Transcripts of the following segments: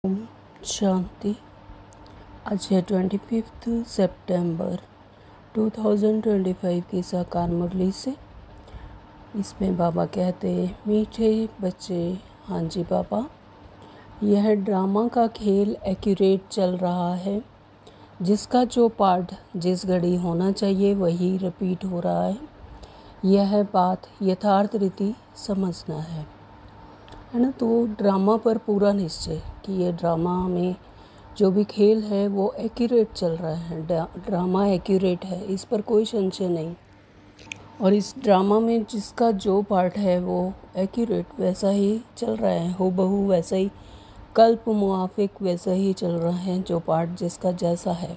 ओम शांति। आज है 25 सितंबर 2025 की साकार मुरली से। इसमें बाबा कहते हैं, मीठे बच्चे, हाँ जी बाबा, यह ड्रामा का खेल एक्यूरेट चल रहा है। जिसका जो पार्ट जिस घड़ी होना चाहिए वही रिपीट हो रहा है। यह बात यथार्थ रीति समझना है ना। तो ड्रामा पर पूरा निश्चय कि ये ड्रामा में जो भी खेल है वो एक्यूरेट चल रहा है। ड्रामा एक्यूरेट है, इस पर कोई संशय नहीं। और इस ड्रामा में जिसका जो पार्ट है वो एक्यूरेट वैसा ही चल रहा है, हूबहू वैसा ही, कल्प मुआफिक वैसा ही चल रहा है। जो पार्ट जिसका जैसा है,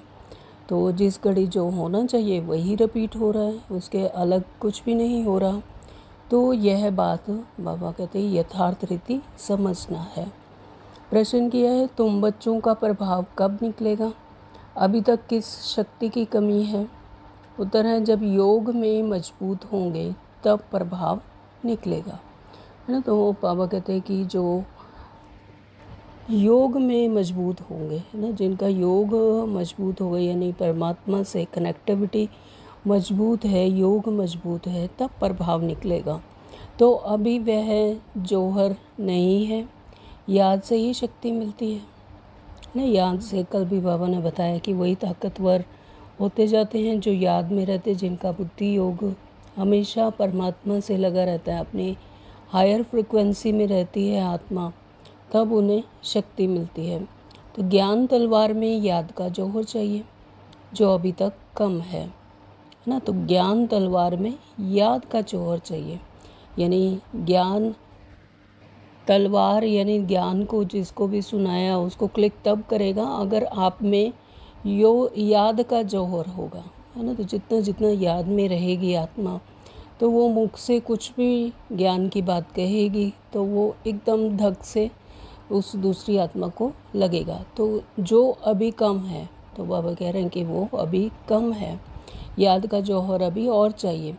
तो जिस घड़ी जो होना चाहिए वही रिपीट हो रहा है, उसके अलग कुछ भी नहीं हो रहा। तो यह बात बाबा कहते हैं यथार्थ रीति समझना है। प्रश्न किया है, तुम बच्चों का प्रभाव कब निकलेगा? अभी तक किस शक्ति की कमी है? उत्तर है, जब योग में मजबूत होंगे तब प्रभाव निकलेगा, है ना। तो बाबा कहते हैं कि जो योग में मजबूत होंगे, है ना, जिनका योग मजबूत होगा, यानी परमात्मा से कनेक्टिविटी मजबूत है, योग मजबूत है, तब प्रभाव निकलेगा। तो अभी वह जौहर नहीं है, याद से ही शक्ति मिलती है ना। याद से कल भी बाबा ने बताया कि वही ताकतवर होते जाते हैं जो याद में रहते, जिनका बुद्धि योग हमेशा परमात्मा से लगा रहता है, अपनी हायर फ्रिक्वेंसी में रहती है आत्मा, तब उन्हें शक्ति मिलती है। तो ज्ञान तलवार में याद का जौहर चाहिए जो अभी तक कम है ना। तो ज्ञान तलवार में याद का जौहर चाहिए, यानी ज्ञान तलवार, यानी ज्ञान को जिसको भी सुनाया उसको क्लिक तब करेगा अगर आप में याद का जौहर होगा, है ना। तो जितना जितना याद में रहेगी आत्मा, तो वो मुख से कुछ भी ज्ञान की बात कहेगी तो वो एकदम धक से उस दूसरी आत्मा को लगेगा। तो जो अभी कम है, तो बाबा कह रहे हैं कि वो अभी कम है, याद का जौहर अभी और चाहिए।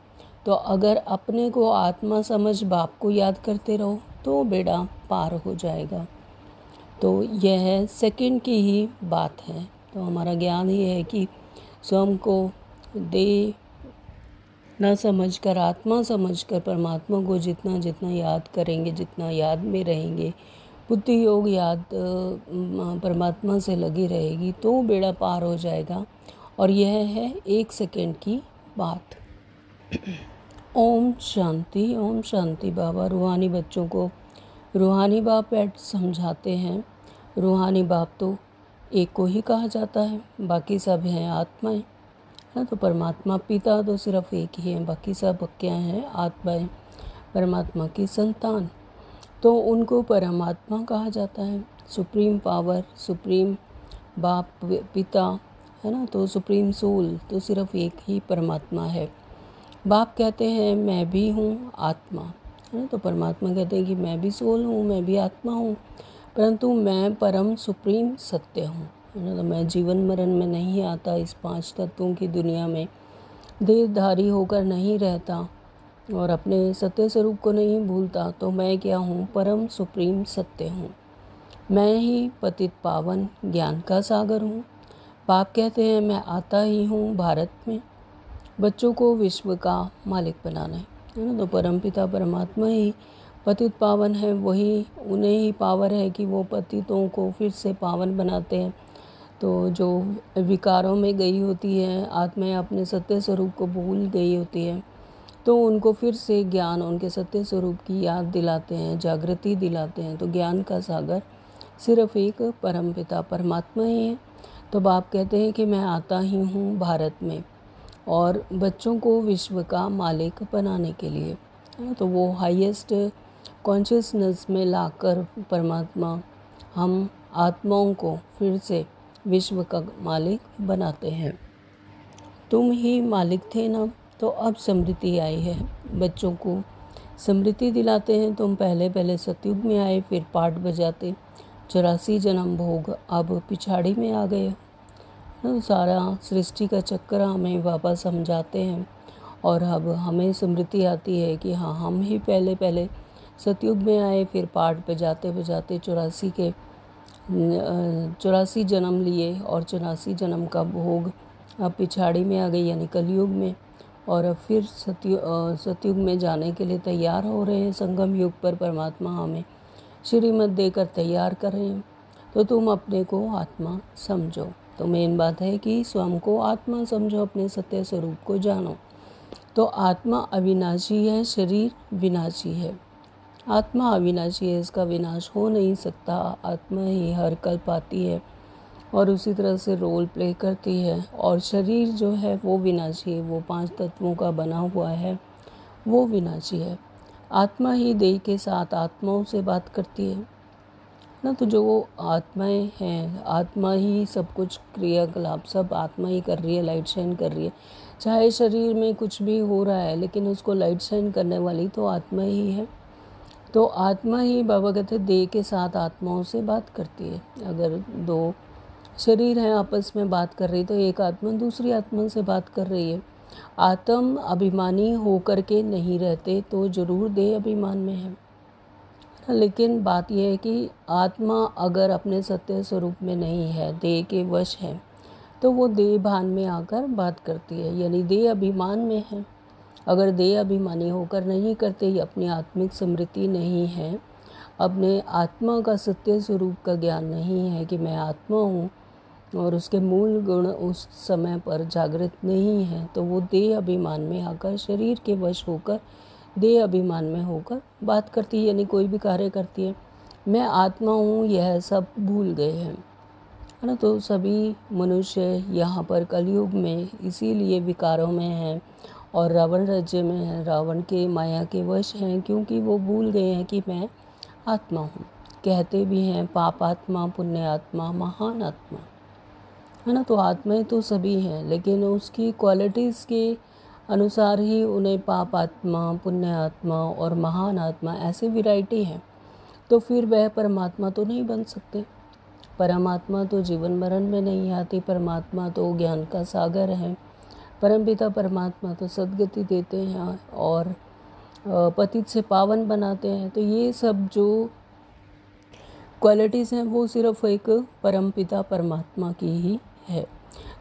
तो अगर अपने को आत्मा समझ बाप को याद करते रहो तो बेड़ा पार हो जाएगा। तो यह सेकंड की ही बात है। तो हमारा ज्ञान ही है कि स्वयं को दे न समझकर, आत्मा समझकर परमात्मा को जितना जितना याद करेंगे, जितना याद में रहेंगे, बुद्धि योग याद परमात्मा से लगी रहेगी, तो बेड़ा पार हो जाएगा। और यह है 1 सेकंड की बात। ओम शांति, ओम शांति। बाबा रूहानी बच्चों को रूहानी बाप बैठ समझाते हैं। रूहानी बाप तो एक को ही कहा जाता है, बाकी सब हैं आत्माएं, है। तो परमात्मा पिता तो सिर्फ एक ही है, बाकी सब क्या हैं? आत्माएं, परमात्मा की संतान। तो उनको परमात्मा कहा जाता है। सुप्रीम पावर, सुप्रीम बाप पिता, है ना। तो सुप्रीम सोल तो सिर्फ एक ही परमात्मा है। बाप कहते हैं मैं भी हूँ आत्मा, है ना। तो परमात्मा कहते हैं कि मैं भी सोल हूँ, मैं भी आत्मा हूँ, परंतु मैं परम सुप्रीम सत्य हूँ, है ना। तो मैं जीवन मरण में नहीं आता, इस 5 तत्वों की दुनिया में देहधारी होकर नहीं रहता और अपने सत्य स्वरूप को नहीं भूलता। तो मैं क्या हूँ? परम सुप्रीम सत्य हूँ। मैं ही पतित पावन ज्ञान का सागर हूँ। बाप कहते हैं मैं आता ही हूँ भारत में बच्चों को विश्व का मालिक बनाना है ना। तो परमपिता परमात्मा ही पतित पावन है, वही उन्हें ही पावर है कि वो पतितों को फिर से पावन बनाते हैं। तो जो विकारों में गई होती है आत्माएं, अपने सत्य स्वरूप को भूल गई होती है, तो उनको फिर से ज्ञान, उनके सत्य स्वरूप की याद दिलाते हैं, जागृति दिलाते हैं। तो ज्ञान का सागर सिर्फ एक परमपिता परमात्मा ही है। तो बाप कहते हैं कि मैं आता ही हूँ भारत में और बच्चों को विश्व का मालिक बनाने के लिए, तो वो हाईएस्ट कॉन्शियसनेस में लाकर परमात्मा हम आत्माओं को फिर से विश्व का मालिक बनाते हैं। तुम ही मालिक थे ना, तो अब समृद्धि आई है। बच्चों को समृद्धि दिलाते हैं। तुम पहले सतयुग में आए, फिर पाठ बजाते, 84 जन्म भोग, अब पिछाड़ी में आ गए। तो सारा सृष्टि का चक्कर हमें वापस समझाते हैं और अब हमें स्मृति आती है कि हाँ, हम ही पहले सतयुग में आए, फिर पाठ बजाते बजाते 84 के 84 जन्म लिए और 84 जन्म का भोग अब पिछाड़ी में आ गई, यानी कलयुग में, और अब फिर सतयुग में जाने के लिए तैयार हो रहे हैं। संगम युग पर परमात्मा हमें श्रीमत देकर तैयार कर रहे हैं। तो तुम अपने को आत्मा समझो। तो मेन बात है कि स्वयं को आत्मा समझो, अपने सत्य स्वरूप को जानो। तो आत्मा अविनाशी है, शरीर विनाशी है। आत्मा अविनाशी है, इसका विनाश हो नहीं सकता। आत्मा ही हर कल्प आती है और उसी तरह से रोल प्ले करती है। और शरीर जो है वो विनाशी है, वो 5 तत्वों का बना हुआ है, वो विनाशी है। आत्मा ही देह के साथ आत्माओं से बात करती है ना। तो जो आत्माएं हैं, आत्मा ही सब कुछ, क्रियाकलाप सब आत्मा ही कर रही है, लाइट शाइन कर रही है। चाहे शरीर में कुछ भी हो रहा है, लेकिन उसको लाइट शाइन करने वाली तो आत्मा ही है। तो आत्मा ही, बाबा कहते हैं, देह के साथ आत्माओं से बात करती है। अगर 2 शरीर हैं आपस में बात कर रही, तो एक आत्मा दूसरी आत्मा से बात कर रही है। आत्म अभिमानी होकर के नहीं रहते तो जरूर देह अभिमान में है। लेकिन बात यह है कि आत्मा अगर अपने सत्य स्वरूप में नहीं है, देह के वश है, तो वो देह भान में आकर बात करती है, यानी देह अभिमान में है। अगर देह अभिमानी होकर नहीं करते, ये अपनी आत्मिक स्मृति नहीं है, अपने आत्मा का सत्य स्वरूप का ज्ञान नहीं है कि मैं आत्मा हूँ, और उसके मूल गुण उस समय पर जागृत नहीं है, तो वो देह अभिमान में आकर, शरीर के वश होकर, देह अभिमान में होकर बात करती है, यानी कोई भी कार्य करती है। मैं आत्मा हूँ, यह सब भूल गए हैं, है ना। तो सभी मनुष्य यहाँ पर कलयुग में इसीलिए विकारों में हैं और रावण राज्य में है, रावण के माया के वश हैं, क्योंकि वो भूल गए हैं कि मैं आत्मा हूँ। कहते भी हैं पाप आत्मा, पुण्य आत्मा, महान आत्मा, है ना। तो आत्माएं तो सभी हैं, लेकिन उसकी क्वालिटीज़ के अनुसार ही उन्हें पाप आत्मा, पुण्य आत्मा और महान आत्मा, ऐसे वैरायटी हैं। तो फिर वह परमात्मा तो नहीं बन सकते। परमात्मा तो जीवन मरण में नहीं आती। परमात्मा तो ज्ञान का सागर है। परमपिता परमात्मा तो सद्गति देते हैं और पतित से पावन बनाते हैं। तो ये सब जो क्वालिटीज़ हैं वो सिर्फ एक परमपिता परमात्मा की ही है।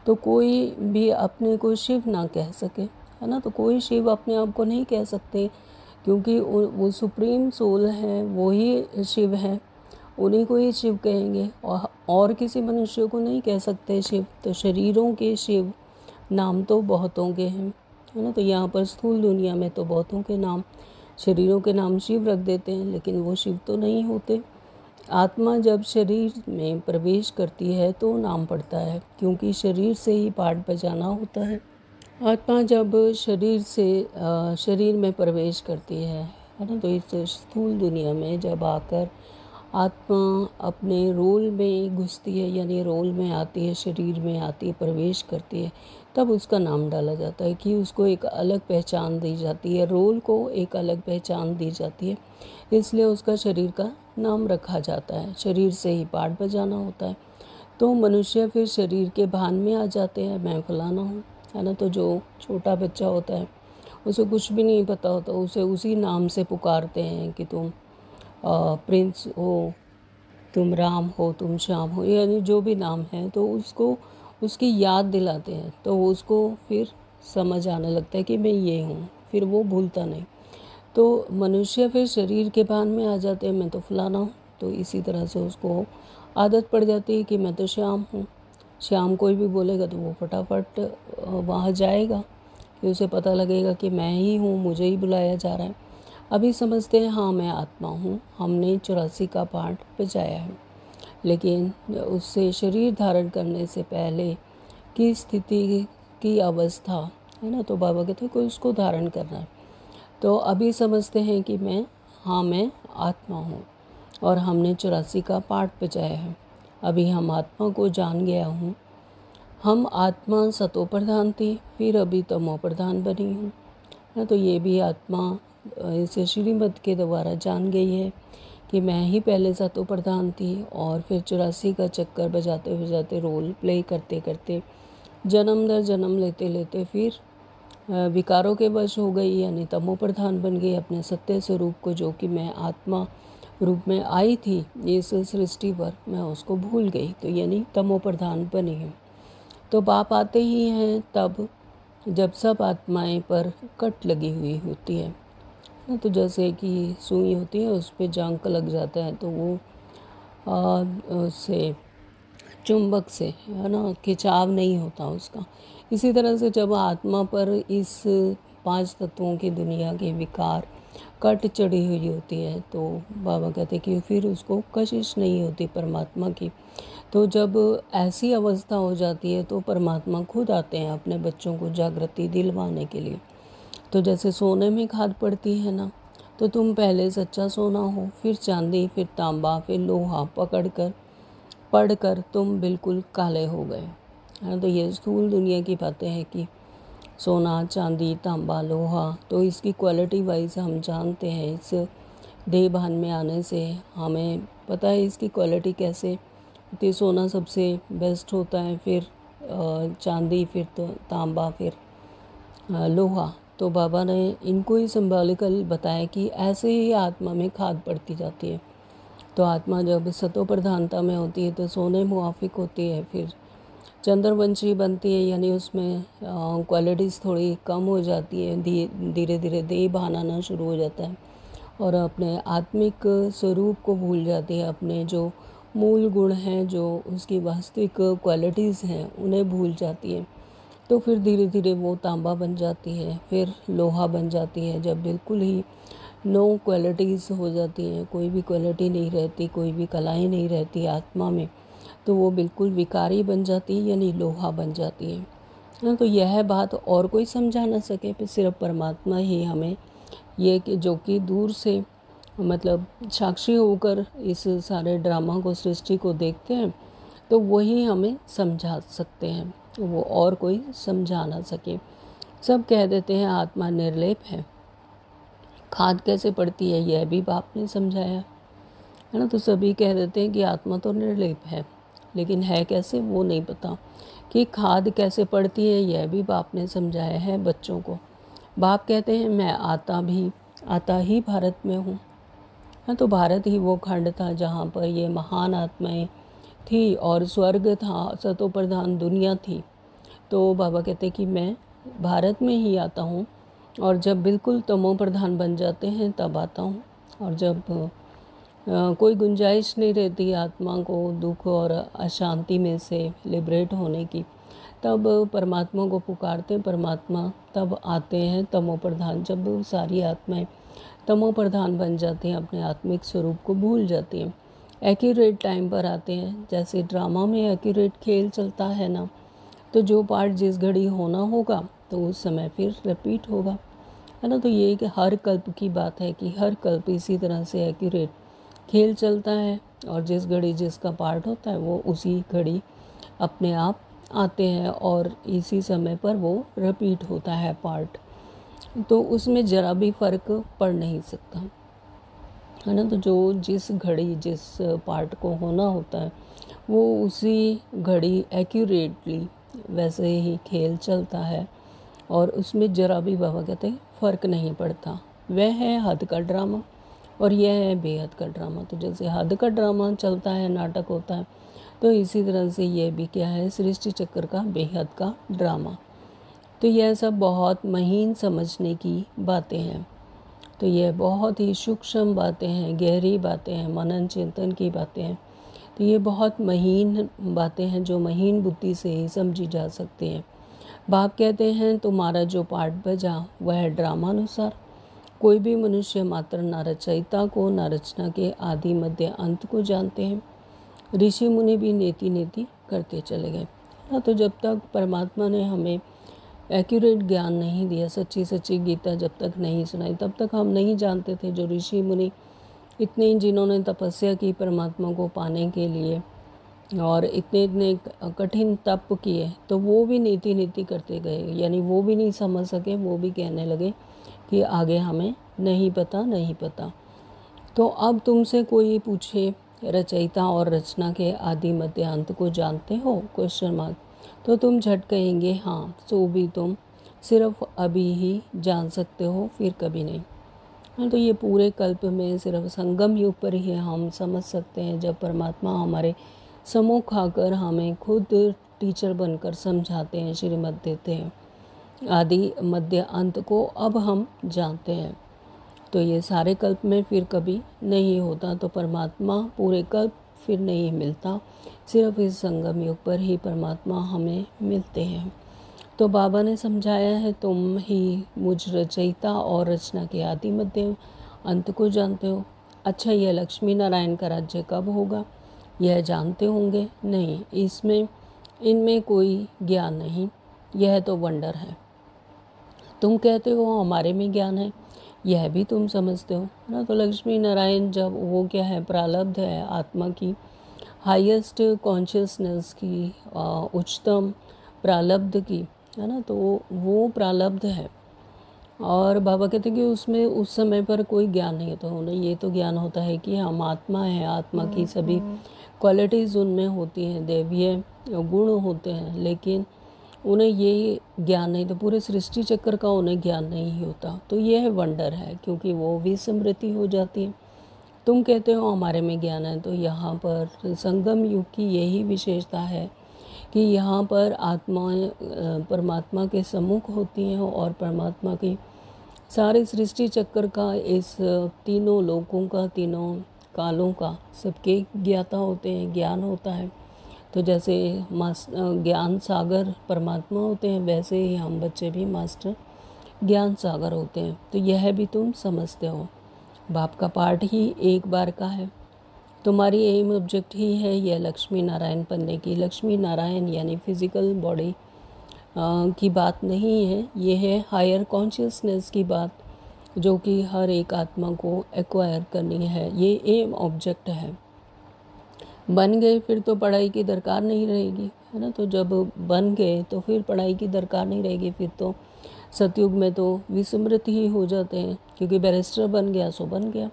तो कोई भी अपने को शिव ना कह सके, है ना। तो कोई शिव अपने आप को नहीं कह सकते, क्योंकि वो सुप्रीम सोल है, वो ही शिव है, उन्हीं को ही शिव कहेंगे और किसी मनुष्य को नहीं कह सकते शिव। तो शरीरों के शिव नाम तो बहुतों के हैं, है ना। तो यहाँ पर स्थूल दुनिया में तो बहुतों के नाम, शरीरों के नाम शिव रख देते हैं, लेकिन वो शिव तो नहीं होते। आत्मा जब शरीर में प्रवेश करती है तो नाम पड़ता है, क्योंकि शरीर से ही पाठ बजाना होता है। आत्मा जब शरीर में प्रवेश करती है ना, तो इस स्थूल दुनिया में जब आकर आत्मा अपने रोल में घुसती है, यानी रोल में आती है, शरीर में आती है, प्रवेश करती है, तब उसका नाम डाला जाता है कि उसको एक अलग पहचान दी जाती है, रोल को एक अलग पहचान दी जाती है, इसलिए उसका शरीर का नाम रखा जाता है। शरीर से ही पाठ बजाना होता है। तो मनुष्य फिर शरीर के भान में आ जाते हैं, मैं फलाना हूँ, है ना। तो जो छोटा बच्चा होता है उसे कुछ भी नहीं पता होता, उसे उसी नाम से पुकारते हैं कि तुम प्रिंस हो, तुम राम हो, तुम श्याम हो, यानी जो भी नाम है, तो उसको उसकी याद दिलाते हैं, तो उसको फिर समझ आने लगता है कि मैं ये हूँ, फिर वो भूलता नहीं। तो मनुष्य फिर शरीर के भान में आ जाते हैं, मैं तो फलाना हूँ। तो इसी तरह से उसको आदत पड़ जाती है कि मैं तो श्याम हूँ। श्याम कोई भी बोलेगा तो वो फटाफट वहाँ जाएगा, कि उसे पता लगेगा कि मैं ही हूँ, मुझे ही बुलाया जा रहा है। अभी समझते हैं हाँ मैं आत्मा हूँ, हमने 84 का पाठ बजाया है, लेकिन उससे शरीर धारण करने से पहले की स्थिति की अवस्था, है ना। तो बाबा कहते हैं कि उसको धारण करना है। तो अभी समझते हैं कि मैं आत्मा हूँ और हमने 84 का पाठ बजाया है। अभी हम आत्मा को जान गया हूँ। हम आत्मा सतो प्रधान थी, फिर अभी तमो प्रधान बनी हूँ। तो ये भी आत्मा इस श्रीमत के द्वारा जान गई है कि मैं ही पहले सतो प्रधान थी, और फिर 84 का चक्कर बजाते बजाते, रोल प्ले करते करते, जन्म दर जन्म लेते लेते फिर विकारों के वश हो गई, यानी तमो प्रधान बन गई, अपने सत्य स्वरूप को, जो कि मैं आत्मा रूप में आई थी इस सृष्टि पर, मैं उसको भूल गई, तो यानी तमो प्रधान बनी हूँ। तो बाप आते ही हैं तब जब सब आत्माएं पर कट लगी हुई होती है ना, तो जैसे कि सुई होती है उस पर जांक लग जाता है, तो वो उससे चुंबक से, है ना, खिंचाव नहीं होता उसका। इसी तरह से जब आत्मा पर इस 5 तत्वों की दुनिया के विकार कट चढ़ी हुई होती है, तो बाबा कहते कि फिर उसको कशिश नहीं होती परमात्मा की। तो जब ऐसी अवस्था हो जाती है तो परमात्मा खुद आते हैं अपने बच्चों को जागृति दिलवाने के लिए। तो जैसे सोने में खाद पड़ती है ना, तो तुम पहले सच्चा सोना हो, फिर चांदी, फिर तांबा, फिर लोहा पढ़कर तुम बिल्कुल काले हो गए, है। तो ये स्थूल दुनिया की बातें हैं कि सोना, चांदी, तांबा, लोहा, तो इसकी क्वालिटी वाइज हम जानते हैं। इस देह भान में आने से हमें पता है इसकी क्वालिटी कैसे होती है। सोना सबसे बेस्ट होता है, फिर चांदी, फिर तांबा, फिर लोहा। तो बाबा ने इनको ही सिंबॉलिकल बताया कि ऐसे ही आत्मा में खाद पड़ती जाती है। तो आत्मा जब सतो प्रधानता में होती है तो सोने मुआफिक होती है, फिर चंद्रवंशी बनती है, यानी उसमें क्वालिटीज़ थोड़ी कम हो जाती है, धीरे धीरे देह भान आना शुरू हो जाता है और अपने आत्मिक स्वरूप को भूल जाती है, अपने जो मूल गुण हैं, जो उसकी वास्तविक क्वालिटीज़ हैं, उन्हें भूल जाती है। तो फिर धीरे धीरे वो तांबा बन जाती है, फिर लोहा बन जाती है। जब बिल्कुल ही नो क्वालिटीज़ हो जाती हैं, कोई भी क्वालिटी नहीं रहती, कोई भी कलाएं नहीं रहती आत्मा में, तो वो बिल्कुल विकारी बन जाती है, यानी लोहा बन जाती है ना। तो यह बात और कोई समझा ना सके, फिर सिर्फ परमात्मा ही हमें ये कि जो कि दूर से मतलब साक्षी होकर इस सारे ड्रामा को, सृष्टि को देखते हैं, तो वही हमें समझा सकते हैं, वो और कोई समझा ना सके। सब कह देते हैं आत्मा निर्लेप है, खाद कैसे पड़ती है यह भी बाप ने समझाया, है ना। तो सभी कह देते हैं कि आत्मा तो निर्लेप है, लेकिन है कैसे वो नहीं पता। कि खाद कैसे पड़ती है यह भी बाप ने समझाया है बच्चों को। बाप कहते हैं मैं आता ही भारत में हूँ। हाँ, तो भारत ही वो खंड था जहाँ पर ये महान आत्माएं थी और स्वर्ग था, सतो प्रधान दुनिया थी। तो बाबा कहते कि मैं भारत में ही आता हूँ, और जब बिल्कुल तमो प्रधान बन जाते हैं तब आता हूँ। और जब कोई गुंजाइश नहीं रहती आत्मा को दुख और अशांति में से लिबरेट होने की, तब परमात्मा को पुकारते हैं, परमात्मा तब आते हैं तमो प्रधान। जब सारी आत्माएं तमो प्रधान बन जाती हैं, अपने आत्मिक स्वरूप को भूल जाती हैं, एक्यूरेट टाइम पर आते हैं। जैसे ड्रामा में एक्यूरेट खेल चलता है ना, तो जो पार्ट जिस घड़ी होना होगा तो उस समय फिर रिपीट होगा, है ना। तो ये कि हर कल्प की बात है कि हर कल्प इसी तरह से एक्यूरेट खेल चलता है, और जिस घड़ी जिसका पार्ट होता है वो उसी घड़ी अपने आप आते हैं, और इसी समय पर वो रिपीट होता है पार्ट। तो उसमें ज़रा भी फ़र्क पड़ नहीं सकता, है ना। तो जो जिस घड़ी जिस पार्ट को होना होता है वो उसी घड़ी एक्यूरेटली वैसे ही खेल चलता है, और उसमें ज़रा भी बाबा कहते हैं फ़र्क नहीं पड़ता। वह है हद का ड्रामा और यह है बेहद का ड्रामा। तो जैसे हद का ड्रामा चलता है, नाटक होता है, तो इसी तरह से यह भी क्या है, सृष्टि चक्र का बेहद का ड्रामा। तो यह सब बहुत महीन समझने की बातें हैं। तो यह बहुत ही सूक्ष्म बातें हैं, गहरी बातें हैं, मनन चिंतन की बातें हैं। तो ये बहुत महीन बातें हैं जो महीन बुद्धि से ही समझी जा सकती हैं। बाप कहते हैं तुम्हारा जो पाठ बजा वह ड्रामानुसार। कोई भी मनुष्य मात्र न रचयिता को न रचना के आदि मध्य अंत को जानते हैं। ऋषि मुनि भी नेति नेति करते चले गए। हाँ, तो जब तक परमात्मा ने हमें एक्यूरेट ज्ञान नहीं दिया, सच्ची सच्ची गीता जब तक नहीं सुनाई, तब तक हम नहीं जानते थे। जो ऋषि मुनि इतने जिन्होंने तपस्या की परमात्मा को पाने के लिए और इतने इतने कठिन तप किए, तो वो भी नीति नीति करते गए, यानी वो भी नहीं समझ सके। वो भी कहने लगे कि आगे हमें नहीं पता। तो अब तुमसे कोई पूछे रचयिता और रचना के आदि मध्य अंत को जानते हो, क्वेश्चन मार्क, तो तुम झट कहेंगे हाँ। सो भी तुम सिर्फ अभी ही जान सकते हो, फिर कभी नहीं। हाँ, तो ये पूरे कल्प में सिर्फ संगम युग पर ही हम समझ सकते हैं, जब परमात्मा हमारे सम्मुख आकर हमें खुद टीचर बनकर समझाते हैं, श्रीमत देते हैं, आदि मध्य अंत को अब हम जानते हैं। तो ये सारे कल्प में फिर कभी नहीं होता, तो परमात्मा पूरे कल्प फिर नहीं मिलता, सिर्फ इस संगम युग पर ही परमात्मा हमें मिलते हैं। तो बाबा ने समझाया है, तुम ही मुझ रचयिता और रचना के आदि मध्य अंत को जानते हो। अच्छा, यह लक्ष्मी नारायण का राज्य कब होगा यह जानते होंगे? नहीं, इनमें कोई ज्ञान नहीं, यह तो वंडर है। तुम कहते हो हमारे में ज्ञान है, यह भी तुम समझते हो ना। तो लक्ष्मी नारायण जब वो क्या है, प्रारब्ध है, आत्मा की हाईएस्ट कॉन्शियसनेस की, उच्चतम प्रारब्ध की, है ना। तो वो प्रारब्ध है, और बाबा कहते हैं कि उसमें उस समय पर कोई ज्ञान नहीं होता। उन्हें ये तो ज्ञान होता है कि हम आत्मा है, आत्मा की सभी क्वालिटीज़ उनमें होती हैं, दैवीय गुण होते हैं, लेकिन उन्हें ये ज्ञान नहीं, तो पूरे सृष्टि चक्र का उन्हें ज्ञान नहीं होता। तो यह वंडर है, क्योंकि वो विस्मृति हो जाती है। तुम कहते हो हमारे में ज्ञान है, तो यहाँ पर संगम युग की यही विशेषता है कि यहाँ पर आत्माएं परमात्मा के सम्मुख होती हैं, और परमात्मा की सारे सृष्टि चक्र का, इस तीनों लोकों का, तीनों कालों का सबके ज्ञाता होते हैं, ज्ञान होता है। तो जैसे ज्ञान सागर परमात्मा होते हैं, वैसे ही हम बच्चे भी मास्टर ज्ञान सागर होते हैं। तो यह भी तुम समझते हो। बाप का पार्ट ही एक बार का है, तुम्हारी एम ऑब्जेक्ट ही है यह लक्ष्मी नारायण बनने की। लक्ष्मी नारायण यानी फिजिकल बॉडी की बात नहीं है, ये है हायर कॉन्शियसनेस की बात, जो कि हर एक आत्मा को एक्वायर करनी है। ये एम ऑब्जेक्ट है। बन गए फिर तो पढ़ाई की दरकार नहीं रहेगी, है ना। तो जब बन गए तो फिर पढ़ाई की दरकार नहीं रहेगी। फिर तो सतयुग में तो विस्मृत ही हो जाते हैं, क्योंकि बैरिस्टर बन गया सो बन गया।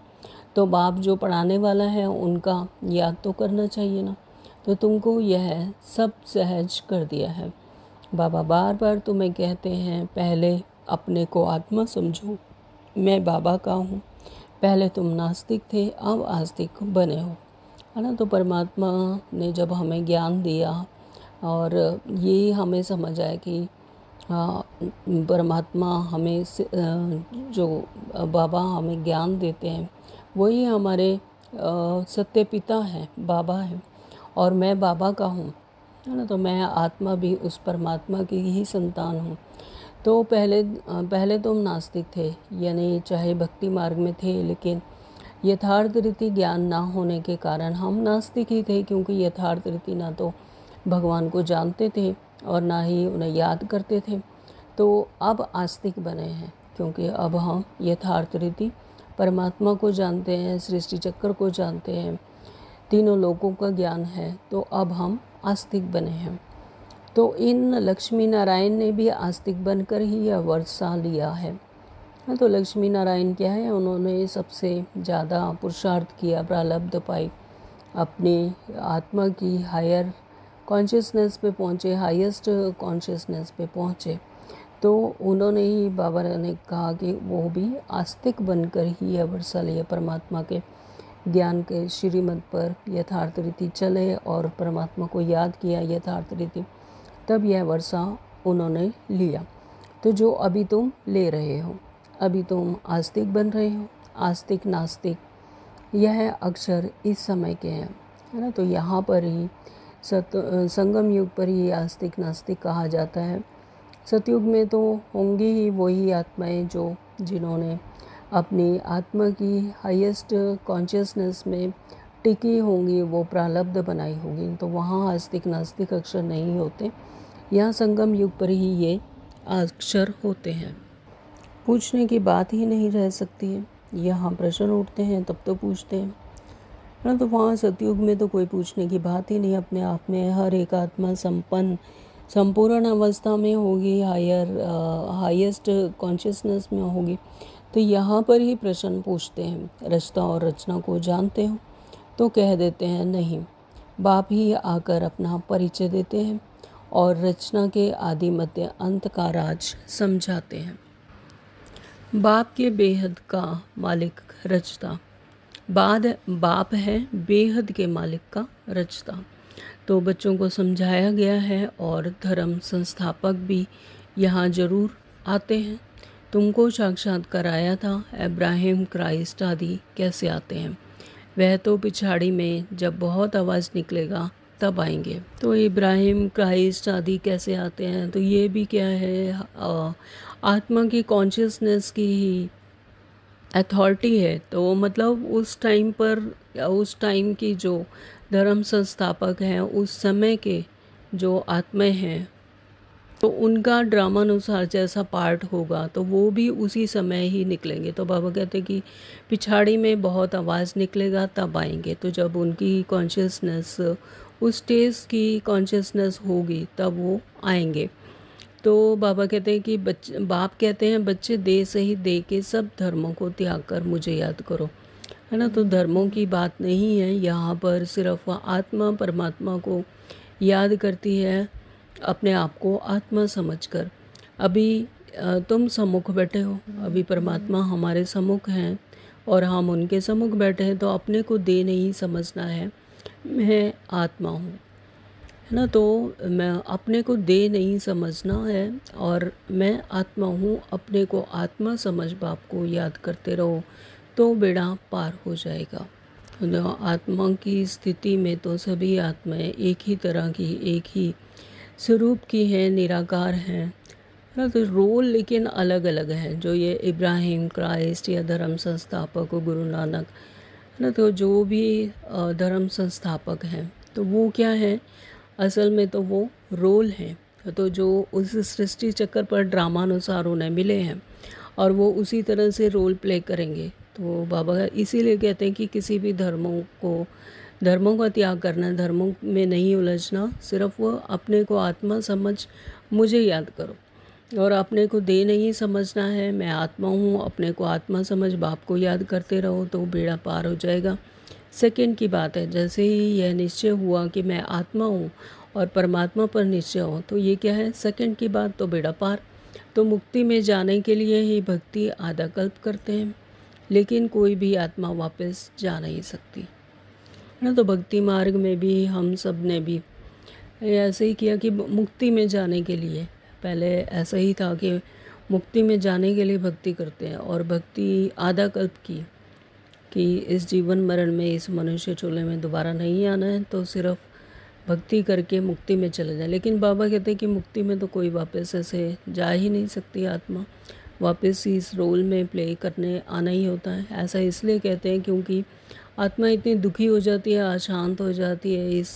तो बाप जो पढ़ाने वाला है उनका याद तो करना चाहिए ना। तो तुमको यह सब सहज कर दिया है। बाबा बार बार तुम्हें कहते हैं, पहले अपने को आत्मा समझो, मैं बाबा का हूँ। पहले तुम नास्तिक थे, अब आस्तिक बने हो, है ना। तो परमात्मा ने जब हमें ज्ञान दिया, और ये हमें समझ आया कि परमात्मा हमें जो बाबा हमें ज्ञान देते हैं, वही हमारे सत्य पिता हैं, बाबा हैं, और मैं बाबा का हूँ, है ना। तो मैं आत्मा भी उस परमात्मा की ही संतान हूँ। तो पहले तुम नास्तिक थे, यानी चाहे भक्ति मार्ग में थे, लेकिन यथार्थ रीति ज्ञान ना होने के कारण हम नास्तिक ही थे, क्योंकि यथार्थ रीति ना तो भगवान को जानते थे और ना ही उन्हें याद करते थे। तो अब आस्तिक बने हैं, क्योंकि अब हम यथार्थ रीति परमात्मा को जानते हैं, सृष्टि चक्र को जानते हैं, तीनों लोकों का ज्ञान है। तो अब हम आस्तिक बने हैं। तो इन लक्ष्मी नारायण ने भी आस्तिक बनकर ही यह वर्षा लिया है। तो लक्ष्मी नारायण क्या है, उन्होंने सबसे ज़्यादा पुरुषार्थ किया, प्रारब्ध पाई, अपनी आत्मा की हायर कॉन्शियसनेस पे पहुँचे, हाईएस्ट कॉन्शियसनेस पे पहुँचे। तो उन्होंने ही, बाबा ने कहा कि वो भी आस्तिक बनकर ही यह वर्षा लिया, परमात्मा के ज्ञान के श्रीमत पर यथार्थ रीति चले और परमात्मा को याद किया यथार्थ रीति, तब यह वर्षा उन्होंने लिया। तो जो अभी तुम ले रहे हो, अभी तुम आस्तिक बन रहे हो, आस्तिक नास्तिक, यह अक्षर इस समय के हैं, है ना। तो यहाँ पर ही संगम युग पर ही आस्तिक नास्तिक कहा जाता है। सतयुग में तो होंगी ही वही आत्माएं जो जिन्होंने अपनी आत्मा की हाईएस्ट कॉन्शियसनेस में टिकी होंगी, वो प्रारब्ध बनाई होगी। तो वहाँ आस्तिक नास्तिक अक्षर नहीं होते, यहाँ संगम युग पर ही ये अक्षर होते हैं। पूछने की बात ही नहीं रह सकती है। यहाँ प्रश्न उठते हैं तब तो पूछते हैं, है ना। तो वहाँ सतयुग में तो कोई पूछने की बात ही नहीं, अपने आप में हर एक आत्मा संपूर्ण अवस्था में होगी, हाईएस्ट कॉन्शियसनेस में होगी। तो यहाँ पर ही प्रश्न पूछते हैं, रचना और रचना को जानते हो? तो कह देते हैं नहीं। बाप ही आकर अपना परिचय देते हैं और रचना के आदि मध्य अंत का राज समझाते हैं। बाप के बेहद का मालिक रचता। बाप है बेहद के मालिक का रचता। तो बच्चों को समझाया गया है और धर्म संस्थापक भी यहाँ ज़रूर आते हैं। तुमको साक्षात कराया था इब्राहिम, क्राइस्ट आदि कैसे आते हैं? वह तो पिछाड़ी में जब बहुत आवाज़ निकलेगा तब आएंगे। तो इब्राहिम, क्राइस्ट आदि कैसे आते हैं? तो ये भी क्या है, आत्मा की कॉन्शियसनेस की ही अथॉरिटी है। तो मतलब उस टाइम पर या उस टाइम की जो धर्म संस्थापक हैं, उस समय के जो आत्माएं हैं, तो उनका ड्रामानुसार जैसा पार्ट होगा तो वो भी उसी समय ही निकलेंगे। तो बाबा कहते हैं कि पिछाड़ी में बहुत आवाज़ निकलेगा तब आएंगे। तो जब उनकी कॉन्शियसनेस उस स्टेज की कॉन्शियसनेस होगी तब वो आएंगे। तो बाबा कहते हैं कि बाप कहते हैं बच्चे दे सही दे के सब धर्मों को त्याग कर मुझे याद करो, है ना। तो धर्मों की बात नहीं है यहाँ पर, सिर्फ आत्मा परमात्मा को याद करती है, अपने आप को आत्मा समझकर। अभी तुम सम्मुख बैठे हो, अभी परमात्मा हमारे सम्मुख हैं और हम उनके सम्मुख बैठे हैं। तो अपने को दे नहीं समझना है, मैं आत्मा हूँ, है ना। तो मैं अपने को दे नहीं समझना है और मैं आत्मा हूँ। अपने को आत्मा समझ बाप को याद करते रहो तो बेड़ा पार हो जाएगा। तो आत्मा की स्थिति में तो सभी आत्माएं एक ही तरह की, एक ही स्वरूप की हैं, निराकार हैं, है ना। तो रोल लेकिन अलग अलग हैं। जो ये इब्राहिम, क्राइस्ट या धर्म संस्थापक गुरु नानक, है ना, तो जो भी धर्म संस्थापक हैं तो वो क्या है, असल में तो वो रोल हैं। तो जो उस सृष्टि चक्कर पर ड्रामानुसार उन्हें मिले हैं और वो उसी तरह से रोल प्ले करेंगे। तो बाबा इसीलिए कहते हैं कि किसी भी धर्मों का त्याग करना, धर्मों में नहीं उलझना, सिर्फ वो अपने को आत्मा समझ मुझे याद करो और अपने को दे नहीं समझना है, मैं आत्मा हूँ। अपने को आत्मा समझ बाप को याद करते रहो तो बेड़ा पार हो जाएगा। सेकंड की बात है, जैसे ही यह निश्चय हुआ कि मैं आत्मा हूँ और परमात्मा पर निश्चय हो, तो ये क्या है, सेकंड की बात, तो बेड़ा पार। तो मुक्ति में जाने के लिए ही भक्ति आधा कल्प करते हैं, लेकिन कोई भी आत्मा वापस जा नहीं सकती, है ना। तो भक्ति मार्ग में भी हम सब ने भी ऐसे ही किया कि मुक्ति में जाने के लिए, पहले ऐसा ही था कि मुक्ति में जाने के लिए भक्ति करते हैं और भक्ति आधा कल्प की कि इस जीवन मरण में, इस मनुष्य चूल्हे में दोबारा नहीं आना है, तो सिर्फ भक्ति करके मुक्ति में चले जाए। लेकिन बाबा कहते हैं कि मुक्ति में तो कोई वापस ऐसे जा ही नहीं सकती आत्मा, वापस इस रोल में प्ले करने आना ही होता है। ऐसा इसलिए कहते हैं क्योंकि आत्मा इतनी दुखी हो जाती है, अशांत हो जाती है, इस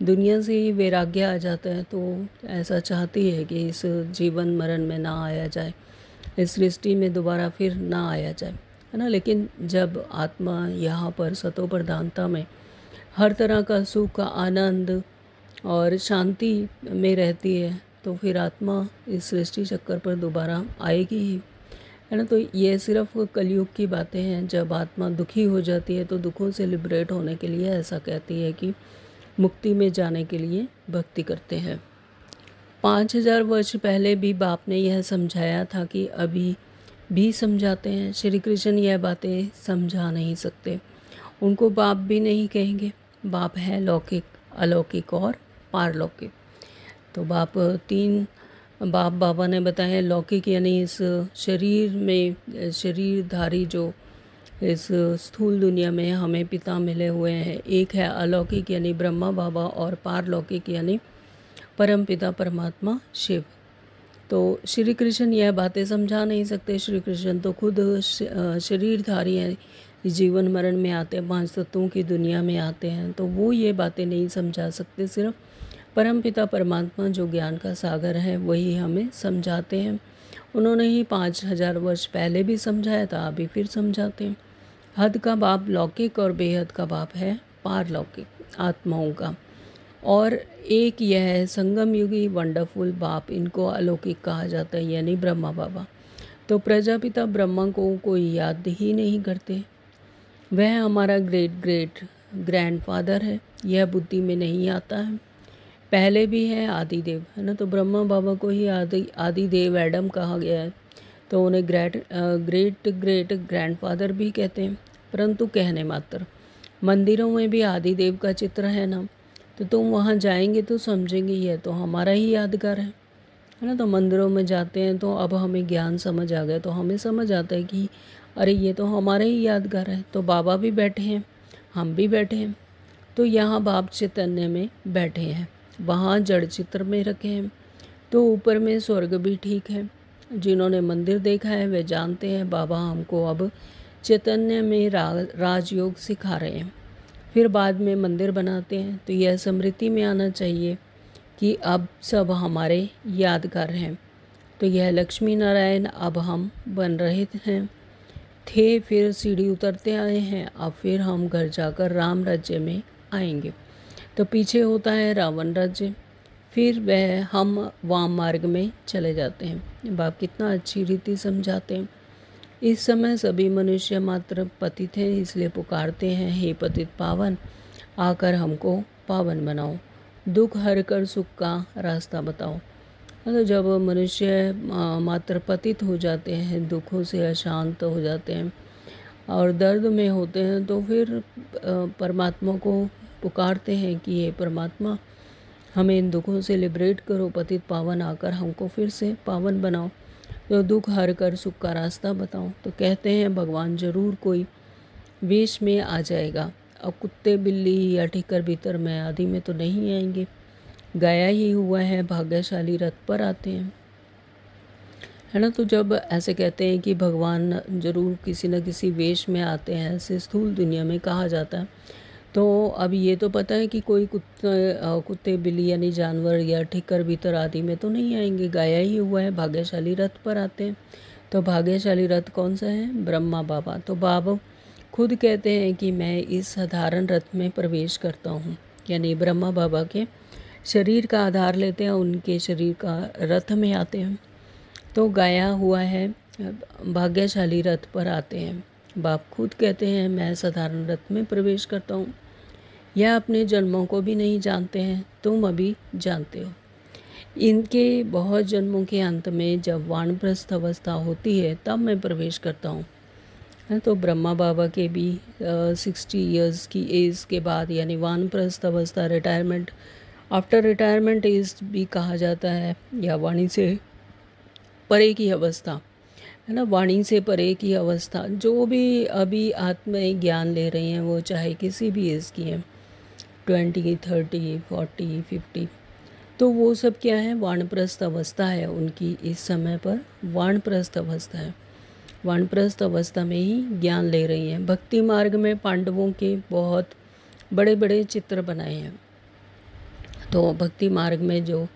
दुनिया से ही वैराग्य आ जाता है। तो ऐसा चाहती है कि इस जीवन मरण में ना आया जाए, इस सृष्टि में दोबारा फिर ना आया जाए, है ना। लेकिन जब आत्मा यहाँ पर सतो प्रधानता में हर तरह का सुख, आनंद और शांति में रहती है, तो फिर आत्मा इस सृष्टि चक्कर पर दोबारा आएगी ही, है ना। तो ये सिर्फ कलयुग की बातें हैं। जब आत्मा दुखी हो जाती है तो दुखों से लिबरेट होने के लिए ऐसा कहती है कि मुक्ति में जाने के लिए भक्ति करते हैं। 5000 वर्ष पहले भी बाप ने यह समझाया था कि अभी भी समझाते हैं। श्री कृष्ण यह बातें समझा नहीं सकते, उनको बाप भी नहीं कहेंगे। बाप है लौकिक, अलौकिक और पारलौकिक। तो बाप बाबा ने बताया लौकिक यानी इस शरीर में शरीरधारी जो इस स्थूल दुनिया में हमें पिता मिले हुए हैं। एक है अलौकिक यानी ब्रह्मा बाबा और पारलौकिक यानी परम पिता परमात्मा शिव। तो श्री कृष्ण यह बातें समझा नहीं सकते। श्री कृष्ण तो खुद शरीरधारी हैं, जीवन मरण में आते हैं, 5 तत्वों की दुनिया में आते हैं, तो वो ये बातें नहीं समझा सकते। सिर्फ परमपिता परमात्मा जो ज्ञान का सागर है वही हमें समझाते हैं। उन्होंने ही 5000 वर्ष पहले भी समझाया था, अभी फिर समझाते हैं। हद का बाप लौकिक और बेहद का बाप है पारलौकिक आत्माओं का। और एक यह है संगम युगी वंडरफुल बाप, इनको अलौकिक कहा जाता है यानी ब्रह्मा बाबा। तो प्रजापिता ब्रह्मा को कोई याद ही नहीं करते, वह हमारा ग्रेट ग्रैंडफादर है, यह बुद्धि में नहीं आता है। पहले भी है आदिदेव, है ना। तो ब्रह्मा बाबा को ही आदिदेव एडम कहा गया है। तो उन्हें ग्रेट ग्रेट ग्रैंडफादर भी कहते हैं, परंतु कहने मात्र। मंदिरों में भी आदि देव का चित्र है ना, तो तुम वहाँ जाएंगे तो समझेंगे यह तो हमारा ही यादगार है ना। तो मंदिरों में जाते हैं तो अब हमें ज्ञान समझ आ गया, तो हमें समझ आता है कि अरे ये तो हमारा ही यादगार है। तो बाबा भी बैठे हैं, हम भी बैठे हैं, तो यहाँ बाप चैतन्य में बैठे हैं, वहाँ जड़ चित्र में रखे हैं, तो ऊपर में स्वर्ग भी ठीक है। जिन्होंने मंदिर देखा है वे जानते हैं बाबा हमको अब चैतन्य में राजयोग सिखा रहे हैं। फिर बाद में मंदिर बनाते हैं, तो यह स्मृति में आना चाहिए कि अब सब हमारे यादगार हैं। तो यह लक्ष्मी नारायण अब हम बन रहे थे, फिर सीढ़ी उतरते आए हैं, अब फिर हम घर जाकर राम राज्य में आएंगे। तो पीछे होता है रावण राज्य, फिर वह हम वाम मार्ग में चले जाते हैं। बाप कितना अच्छी रीति समझाते हैं। इस समय सभी मनुष्य मात्र पतित हैं, इसलिए पुकारते हैं हे पतित पावन, आकर हमको पावन बनाओ, दुख हर कर सुख का रास्ता बताओ। तो जब मनुष्य मात्र पतित हो जाते हैं, दुखों से अशांत हो जाते हैं और दर्द में होते हैं, तो फिर परमात्मा को पुकारते हैं कि हे परमात्मा हमें इन दुखों से लिबरेट करो, पतित पावन आकर हमको फिर से पावन बनाओ, तो दुख हर कर सुख का रास्ता बताओ। तो कहते हैं भगवान जरूर कोई वेश में आ जाएगा। अब कुत्ते बिल्ली या ठिकर भीतर में आदि में तो नहीं आएंगे, गाया ही हुआ है भाग्यशाली रथ पर आते हैं, है ना। तो जब ऐसे कहते हैं कि भगवान जरूर किसी न किसी वेश में आते हैं, ऐसे स्थूल दुनिया में कहा जाता है, तो अब ये तो पता है कि कोई कुत्ते बिल्ली यानी जानवर या ठिकर भीतर आदि में तो नहीं आएंगे, गाया ही हुआ है भाग्यशाली रथ पर आते हैं। तो भाग्यशाली रथ कौन सा है? ब्रह्मा बाबा। तो बाबा खुद कहते हैं कि मैं इस साधारण रथ में प्रवेश करता हूँ, यानी ब्रह्मा बाबा के शरीर का आधार लेते हैं, उनके शरीर का रथ में आते हैं। तो गाया हुआ है भाग्यशाली रथ पर आते हैं। बाप खुद कहते हैं मैं साधारण रथ में प्रवेश करता हूँ। यह अपने जन्मों को भी नहीं जानते हैं, तुम अभी जानते हो। इनके बहुत जन्मों के अंत में जब वानप्रस्थ अवस्था होती है तब मैं प्रवेश करता हूँ। तो ब्रह्मा बाबा के भी 60 इयर्स की एज के बाद, यानी वानप्रस्थ अवस्था, रिटायरमेंट, आफ्टर रिटायरमेंट एज भी कहा जाता है, या वाणी से परे की अवस्था, है ना। वाणी से परे की अवस्था, जो भी अभी आत्म ज्ञान ले रही हैं वो चाहे किसी भी एज की हैं, 20, 30, 40, 50, तो वो सब क्या है? वानप्रस्थ अवस्था है उनकी। इस समय पर वानप्रस्थ अवस्था है, वानप्रस्थ अवस्था में ही ज्ञान ले रही हैं। भक्ति मार्ग में पांडवों के बहुत बड़े बड़े चित्र बनाए हैं। तो भक्ति मार्ग में जो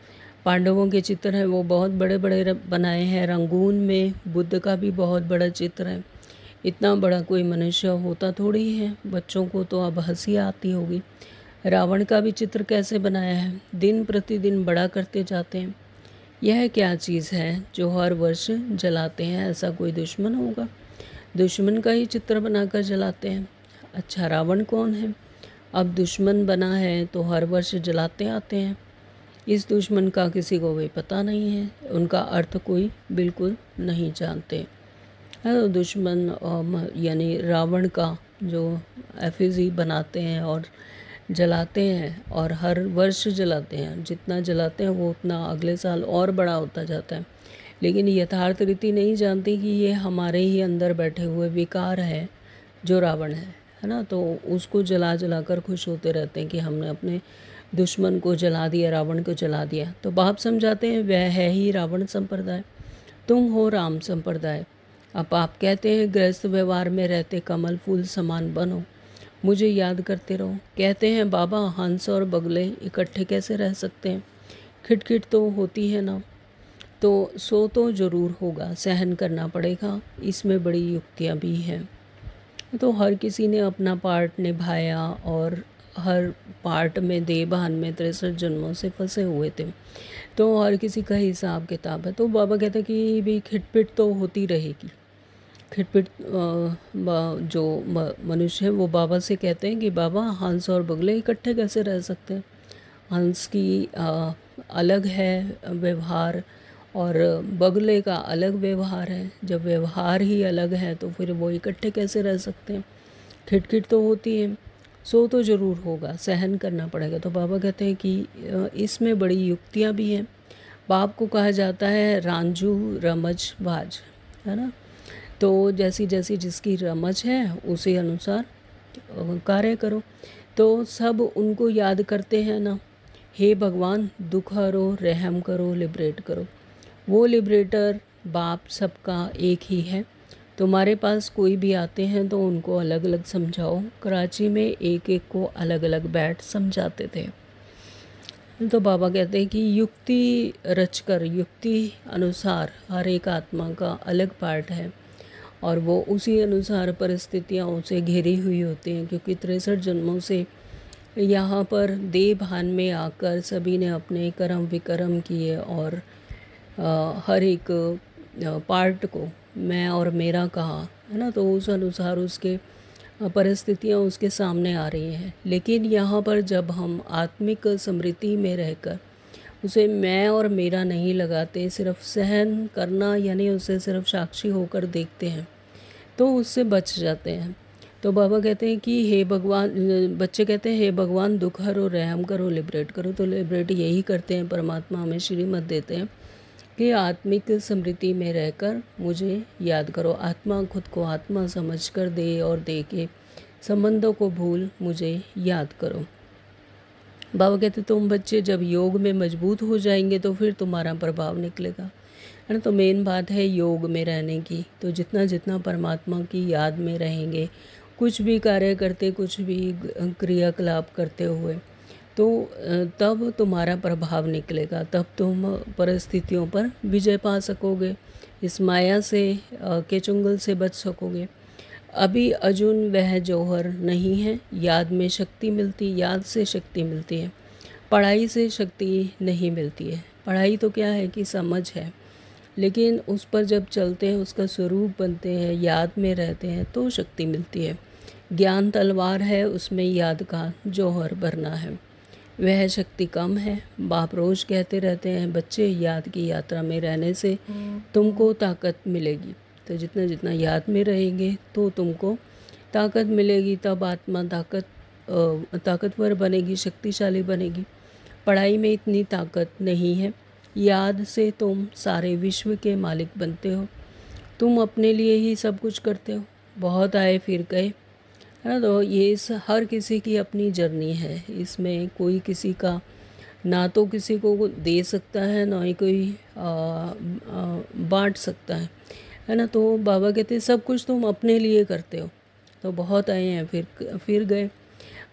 पांडवों के चित्र हैं वो बहुत बड़े बड़े बनाए हैं। रंगून में बुद्ध का भी बहुत बड़ा चित्र है। इतना बड़ा कोई मनुष्य होता थोड़ी है, बच्चों को तो अब हंसी आती होगी। रावण का भी चित्र कैसे बनाया है, दिन प्रतिदिन बड़ा करते जाते हैं। यह क्या चीज़ है जो हर वर्ष जलाते हैं? ऐसा कोई दुश्मन होगा? दुश्मन का ही चित्र बनाकर जलाते हैं। अच्छा, रावण कौन है? अब दुश्मन बना है तो हर वर्ष जलाते आते हैं। इस दुश्मन का किसी को भी पता नहीं है, उनका अर्थ कोई बिल्कुल नहीं जानते। तो दुश्मन यानी रावण का जो एफिजी बनाते हैं और जलाते हैं, और हर वर्ष जलाते हैं। जितना जलाते हैं वो उतना अगले साल और बड़ा होता जाता है। लेकिन यथार्थ रीति नहीं जानती कि ये हमारे ही अंदर बैठे हुए विकार है जो रावण है ना। तो उसको जला जला कर खुश होते रहते हैं कि हमने अपने दुश्मन को जला दिया, रावण को जला दिया। तो बाप समझाते हैं वह है ही रावण संप्रदाय, तुम हो राम संप्रदाय। अब आप कहते हैं गृहस्थ व्यवहार में रहते कमल फूल समान बनो, मुझे याद करते रहो। कहते हैं बाबा हंस और बगले इकट्ठे कैसे रह सकते हैं, खिटखिट तो होती है ना। तो सो तो ज़रूर होगा, सहन करना पड़ेगा, इसमें बड़ी युक्तियाँ भी हैं। तो हर किसी ने अपना पार्ट निभाया और हर पार्ट में देवभान में 63 जन्मों से फंसे हुए थे, तो हर किसी का हिसाब किताब है। तो बाबा कहते हैं कि भी खिटपिट तो होती रहेगी। खिटपिट जो मनुष्य है वो बाबा से कहते हैं कि बाबा हंस और बगले इकट्ठे कैसे रह सकते हैं। हंस की अलग है व्यवहार और बगुले का अलग व्यवहार है। जब व्यवहार ही अलग है तो फिर वो इकट्ठे कैसे रह सकते हैं। खिटखिट तो होती है, सो तो ज़रूर होगा, सहन करना पड़ेगा। तो बाबा कहते हैं कि इसमें बड़ी युक्तियाँ भी हैं। बाप को कहा जाता है रांझू रमजबाज, है ना। तो जैसी जैसी जिसकी रमज है उसी अनुसार कार्य करो। तो सब उनको याद करते हैं ना, हे भगवान दुख हरो, रहम करो, लिबरेट करो। वो लिबरेटर बाप सबका एक ही है। तुम्हारे पास कोई भी आते हैं तो उनको अलग अलग समझाओ। कराची में एक एक को अलग अलग बैठ समझाते थे। तो बाबा कहते हैं कि युक्ति रचकर, युक्ति अनुसार हर एक आत्मा का अलग पार्ट है और वो उसी अनुसार परिस्थितियाँ उसे घेरी हुई होती हैं, क्योंकि 63 जन्मों से यहाँ पर देह भान में आकर सभी ने अपने कर्म विकर्म किए और हर एक पार्ट को मैं और मेरा कहा, है ना। तो उस अनुसार उसके परिस्थितियाँ उसके सामने आ रही हैं। लेकिन यहाँ पर जब हम आत्मिक स्मृति में रहकर उसे मैं और मेरा नहीं लगाते, सिर्फ सहन करना यानी उसे सिर्फ साक्षी होकर देखते हैं, तो उससे बच जाते हैं। तो बाबा कहते हैं कि हे भगवान, बच्चे कहते हैं हे भगवान दुख हरो, रहम करो, लिबरेट करो। तो लिबरेट यही करते हैं, परमात्मा हमें श्रीमत देते हैं कि आत्मिक स्मृति में रहकर मुझे याद करो। आत्मा खुद को आत्मा समझकर दे और दे के संबंधों को भूल मुझे याद करो। बाबा कहते तुम बच्चे जब योग में मजबूत हो जाएंगे तो फिर तुम्हारा प्रभाव निकलेगा, है ना। तो मेन बात है योग में रहने की। तो जितना जितना परमात्मा की याद में रहेंगे, कुछ भी कार्य करते, कुछ भी क्रियाकलाप करते हुए, तो तब तुम्हारा प्रभाव निकलेगा, तब तुम परिस्थितियों पर विजय पा सकोगे, इस माया से के चुंगल से बच सकोगे। अभी अर्जुन वह जौहर नहीं है, याद में शक्ति मिलती, याद से शक्ति मिलती है, पढ़ाई से शक्ति नहीं मिलती है। पढ़ाई तो क्या है कि समझ है, लेकिन उस पर जब चलते हैं, उसका स्वरूप बनते हैं, याद में रहते हैं, तो शक्ति मिलती है। ज्ञान तलवार है, उसमें याद का जौहर भरना है, वह शक्ति कम है। बाप रोज कहते रहते हैं बच्चे याद की यात्रा में रहने से तुमको ताकत मिलेगी। तो जितना जितना याद में रहेंगे तो तुमको ताकत मिलेगी, तब आत्मा ताकतवर बनेगी, शक्तिशाली बनेगी। पढ़ाई में इतनी ताकत नहीं है, याद से तुम सारे विश्व के मालिक बनते हो। तुम अपने लिए ही सब कुछ करते हो, बहुत आए फिर गए, है ना। तो ये हर किसी की अपनी जर्नी है, इसमें कोई किसी का ना तो किसी को दे सकता है, ना ही कोई बांट सकता है ना। तो बाबा कहते सब कुछ तुम अपने लिए करते हो। तो बहुत आए हैं फिर गए।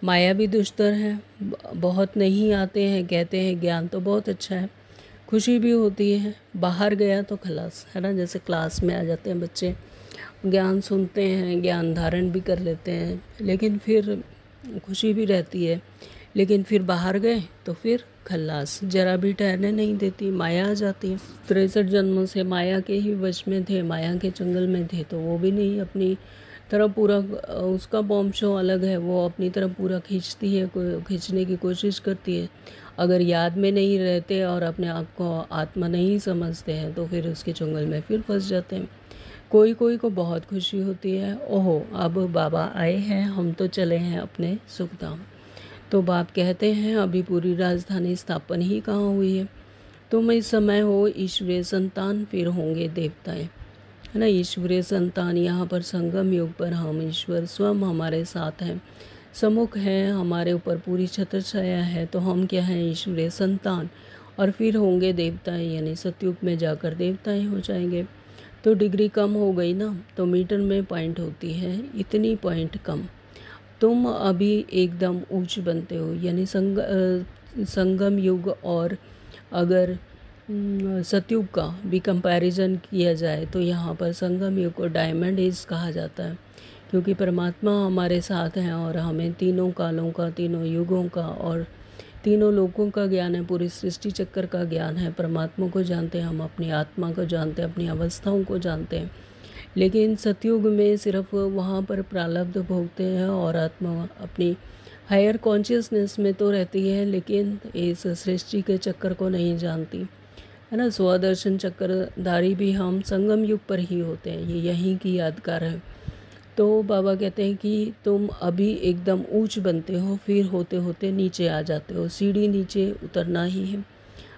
माया भी दुष्टर है, बहुत नहीं आते हैं, कहते हैं ज्ञान तो बहुत अच्छा है, खुशी भी होती है, बाहर गया तो खलास, है ना। जैसे क्लास में आ जाते हैं बच्चे, ज्ञान सुनते हैं, ज्ञान धारण भी कर लेते हैं, लेकिन फिर खुशी भी रहती है, लेकिन फिर बाहर गए तो फिर खल्लास, जरा भी ठहरने नहीं देती, माया आ जाती है। 63 जन्मों से माया के ही वश में थे, माया के जंगल में थे, तो वो भी नहीं अपनी तरफ पूरा, उसका बॉम्ब शो अलग है, वो अपनी तरफ पूरा खींचती है, खींचने की कोशिश करती है। अगर याद में नहीं रहते और अपने आप को आत्मा नहीं समझते हैं तो फिर उसके चंगल में फिर फंस जाते हैं। कोई कोई को बहुत खुशी होती है, ओहो अब बाबा आए हैं, हम तो चले हैं अपने सुखधाम। तो बाप कहते हैं अभी पूरी राजधानी स्थापन ही कहाँ हुई है, तुम इस समय हो ईश्वरीय संतान, फिर होंगे देवताएं, है ना। ईश्वरीय संतान, यहाँ पर संगम युग पर हम ईश्वर स्वयं हमारे साथ हैं, सम्मुख हैं, हमारे ऊपर पूरी छत्र छाया है, तो हम क्या हैं, ईश्वरीय संतान। और फिर होंगे देवताएं, यानी सतयुग में जाकर देवताएं हो जाएंगे। तो डिग्री कम हो गई ना, तो मीटर में पॉइंट होती है, इतनी पॉइंट कम, तुम अभी एकदम ऊंच बनते हो। यानी संगम युग और अगर सतयुग का भी कंपैरिजन किया जाए तो यहाँ पर संगम युग को डायमंड एज कहा जाता है, क्योंकि परमात्मा हमारे साथ हैं और हमें तीनों कालों का, तीनों युगों का और तीनों लोकों का ज्ञान है, पूरी सृष्टि चक्कर का ज्ञान है। परमात्मा को जानते हैं हम, अपनी आत्मा को जानते हैं, अपनी अवस्थाओं को जानते हैं। लेकिन सतयुग में सिर्फ वहाँ पर प्रारब्ध भोगते हैं और आत्मा अपनी हायर कॉन्शियसनेस में तो रहती है, लेकिन इस सृष्टि के चक्कर को नहीं जानती। है ना। स्वदर्शन चक्रधारी भी हम संगम युग पर ही होते हैं, ये यहीं की यादगार है। तो बाबा कहते हैं कि तुम अभी एकदम ऊंच बनते हो, फिर होते होते नीचे आ जाते हो, सीढ़ी नीचे उतरना ही है।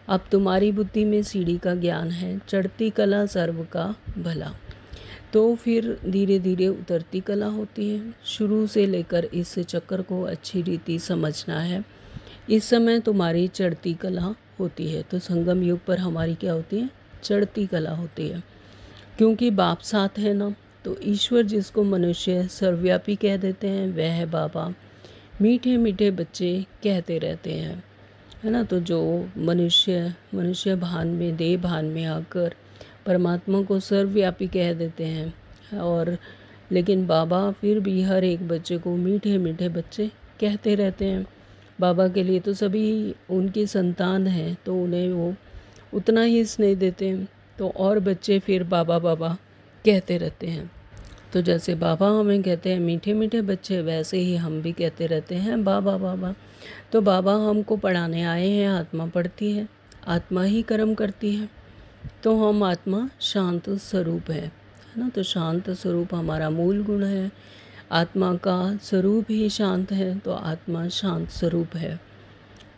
अब तुम्हारी बुद्धि में सीढ़ी का ज्ञान है, चढ़ती कला सर्व का भला। तो फिर धीरे धीरे उतरती कला होती है। शुरू से लेकर इस चक्कर को अच्छी रीति समझना है। इस समय तुम्हारी चढ़ती कला होती है। तो संगम युग पर हमारी क्या होती है? चढ़ती कला होती है, क्योंकि बाप साथ है ना। तो ईश्वर जिसको मनुष्य सर्वव्यापी कह देते हैं, वह है बाबा। मीठे मीठे बच्चे कहते रहते हैं, है ना। तो जो मनुष्य भान में, देह भान में आकर परमात्मा को सर्वव्यापी कह देते हैं, और लेकिन बाबा फिर भी हर एक बच्चे को मीठे मीठे बच्चे कहते रहते हैं। बाबा के लिए तो सभी उनकी संतान हैं, तो उन्हें वो उतना ही स्नेह देते हैं। तो और बच्चे फिर बाबा बाबा कहते रहते हैं। तो जैसे बाबा हमें कहते हैं मीठे मीठे बच्चे, वैसे ही हम भी कहते रहते हैं बाबा बाबा। तो बाबा हमको पढ़ाने आए हैं, आत्मा पढ़ती है, आत्मा ही कर्म करती है। तो हम आत्मा शांत स्वरूप है ना। तो शांत स्वरूप हमारा मूल गुण है। आत्मा का स्वरूप ही शांत है, तो आत्मा शांत स्वरूप है।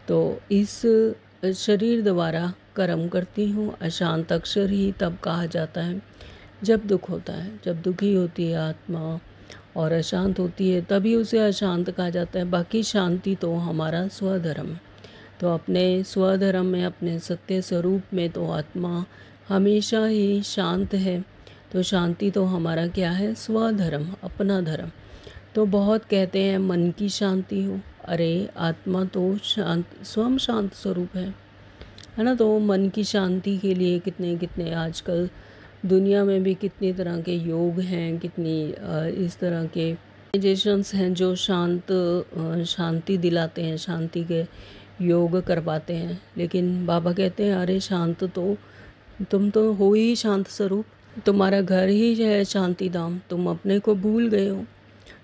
तो इस शरीर द्वारा कर्म करती हूँ। अशांत अक्षर ही तब कहा जाता है जब दुख होता है। जब दुखी होती है आत्मा और अशांत होती है, तभी उसे अशांत कहा जाता है। बाकी शांति तो हमारा स्वधर्म है। तो अपने स्वधर्म में, अपने सत्य स्वरूप में तो आत्मा हमेशा ही शांत है। तो शांति तो हमारा क्या है? स्वधर्म, अपना धर्म। तो बहुत कहते हैं मन की शांति हो, अरे आत्मा तो शांत, स्वयं शांत स्वरूप है ना। तो मन की शांति के लिए कितने कितने आजकल दुनिया में भी कितनी तरह के योग हैं, कितनी इस तरह के मेडिटेशंस हैं जो शांति दिलाते हैं, शांति के योग करवाते हैं। लेकिन बाबा कहते हैं अरे शांत तो तुम तो हो ही शांत स्वरूप, तुम्हारा घर ही है शांति धाम, तुम अपने को भूल गए हो।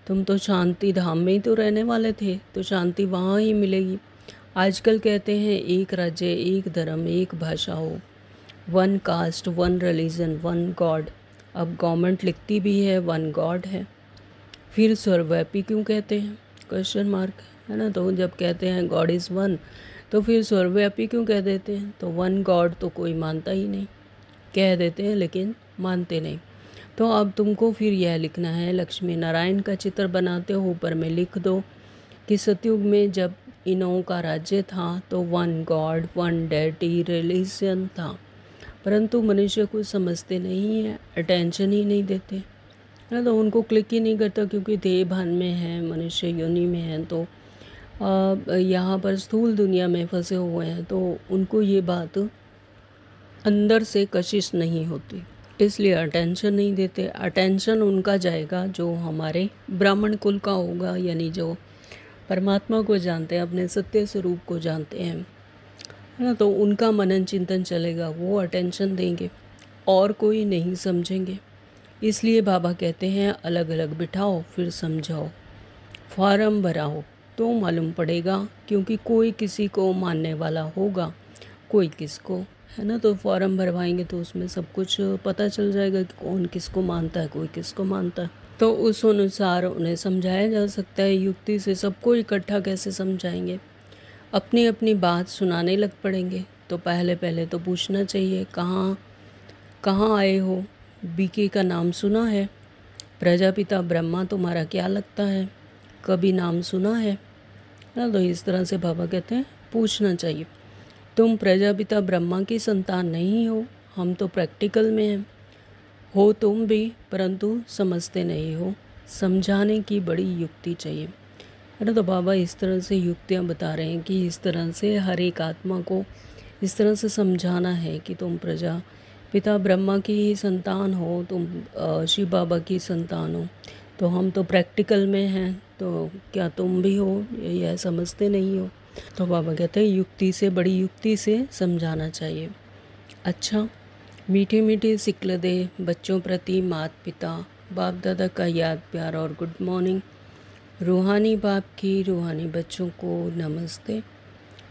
तुम तो शांति धाम में ही तो रहने वाले थे, तो शांति वहाँ ही मिलेगी। आजकल कहते हैं एक राज्य, एक धर्म, एक भाषा हो, one cast, one religion, one God. अब गवर्नमेंट लिखती भी है वन गॉड है, फिर सर्वव्यापी क्यों कहते हैं? क्वेश्चन मार्क, है ना। तो जब कहते हैं गॉड इज़ वन, तो फिर सर्वव्यापी क्यों कह देते हैं? तो वन गॉड तो कोई मानता ही नहीं, कह देते हैं लेकिन मानते नहीं। तो अब तुमको फिर यह लिखना है, लक्ष्मी नारायण का चित्र बनाते हो, ऊपर में लिख दो कि सतयुग में जब इनों का राज्य था तो one God, one deity religion था। परंतु मनुष्य कुछ समझते नहीं है, अटेंशन ही नहीं देते, है ना। तो उनको क्लिक ही नहीं करता, क्योंकि देह भान में है, मनुष्य योनि में है, तो यहाँ पर स्थूल दुनिया में फंसे हुए हैं। तो उनको ये बात अंदर से कशिश नहीं होती, इसलिए अटेंशन नहीं देते। अटेंशन उनका जाएगा जो हमारे ब्राह्मण कुल का होगा, यानी जो परमात्मा को जानते हैं, अपने सत्य स्वरूप को जानते हैं, है ना। तो उनका मनन चिंतन चलेगा, वो अटेंशन देंगे, और कोई नहीं समझेंगे। इसलिए बाबा कहते हैं अलग अलग बिठाओ फिर समझाओ, फॉर्म भराओ तो मालूम पड़ेगा, क्योंकि कोई किसी को मानने वाला होगा, कोई किसको, है ना। तो फॉर्म भरवाएंगे तो उसमें सब कुछ पता चल जाएगा कि कौन किसको मानता है, कोई किसको मानता है। तो उस अनुसार उन्हें समझाया जा सकता है। युक्ति से सबको इकट्ठा कैसे समझाएंगे? अपनी अपनी बात सुनाने लग पड़ेंगे। तो पहले तो पूछना चाहिए कहाँ आए हो? बीके का नाम सुना है? प्रजापिता ब्रह्मा तुम्हारा क्या लगता है? कभी नाम सुना है ना। तो इस तरह से बाबा कहते हैं पूछना चाहिए। तुम प्रजापिता ब्रह्मा की संतान नहीं हो, हम तो प्रैक्टिकल में हैं। हो तुम भी, परंतु समझते नहीं हो, समझाने की बड़ी युक्ति चाहिए, है ना। तो बाबा इस तरह से युक्तियाँ बता रहे हैं कि इस तरह से हर एक आत्मा को इस तरह से समझाना है कि तुम प्रजापिता ब्रह्मा की ही संतान हो, तुम शिव बाबा की संतान हो। तो हम तो प्रैक्टिकल में हैं, तो क्या तुम भी हो? यह समझते नहीं हो। तो बाबा कहते हैं युक्ति से, बड़ी युक्ति से समझाना चाहिए। अच्छा, मीठे मीठे सिक्ल दे बच्चों प्रति माता पिता बाप दादा का याद प्यार और गुड मॉर्निंग। रूहानी बाप की रूहानी बच्चों को नमस्ते।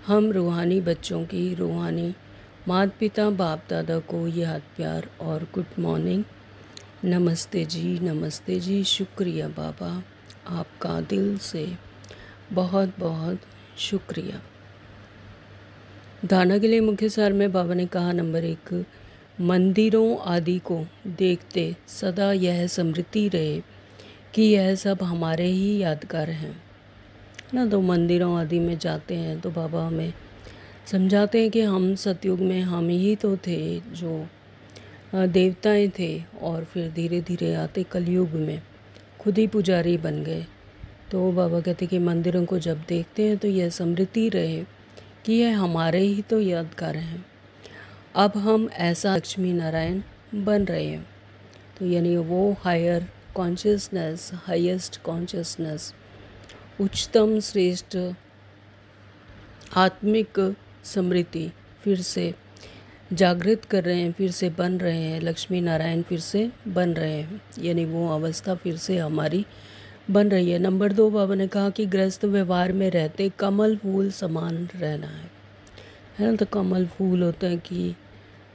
हम रूहानी बच्चों की रूहानी माता पिता बाप दादा को याद प्यार और गुड मॉर्निंग। नमस्ते जी, शुक्रिया बाबा, आपका दिल से बहुत बहुत शुक्रिया। धारणा के लिए मुख्य सार में बाबा ने कहा, नंबर 1, मंदिरों आदि को देखते सदा यह स्मृति रहे कि यह सब हमारे ही यादगार हैं ना। तो मंदिरों आदि में जाते हैं तो बाबा हमें समझाते हैं कि हम सतयुग में हम ही तो थे जो देवताएं थे, और फिर धीरे धीरे आते कलयुग में खुद ही पुजारी बन गए। तो बाबा कहते कि मंदिरों को जब देखते हैं तो यह स्मृति रहे कि यह हमारे ही तो यादगार हैं। अब हम ऐसा लक्ष्मी नारायण बन रहे हैं। तो यानी वो हायर कॉन्शियसनेस, हाईएस्ट कॉन्शियसनेस, उच्चतम श्रेष्ठ आत्मिक स्मृति फिर से जागृत कर रहे हैं, फिर से बन रहे हैं, लक्ष्मी नारायण फिर से बन रहे हैं, यानी वो अवस्था फिर से हमारी बन रही है। नंबर 2, बाबा ने कहा कि गृहस्थ व्यवहार में रहते कमल फूल समान रहना है ना। तो कमल फूल होता है कि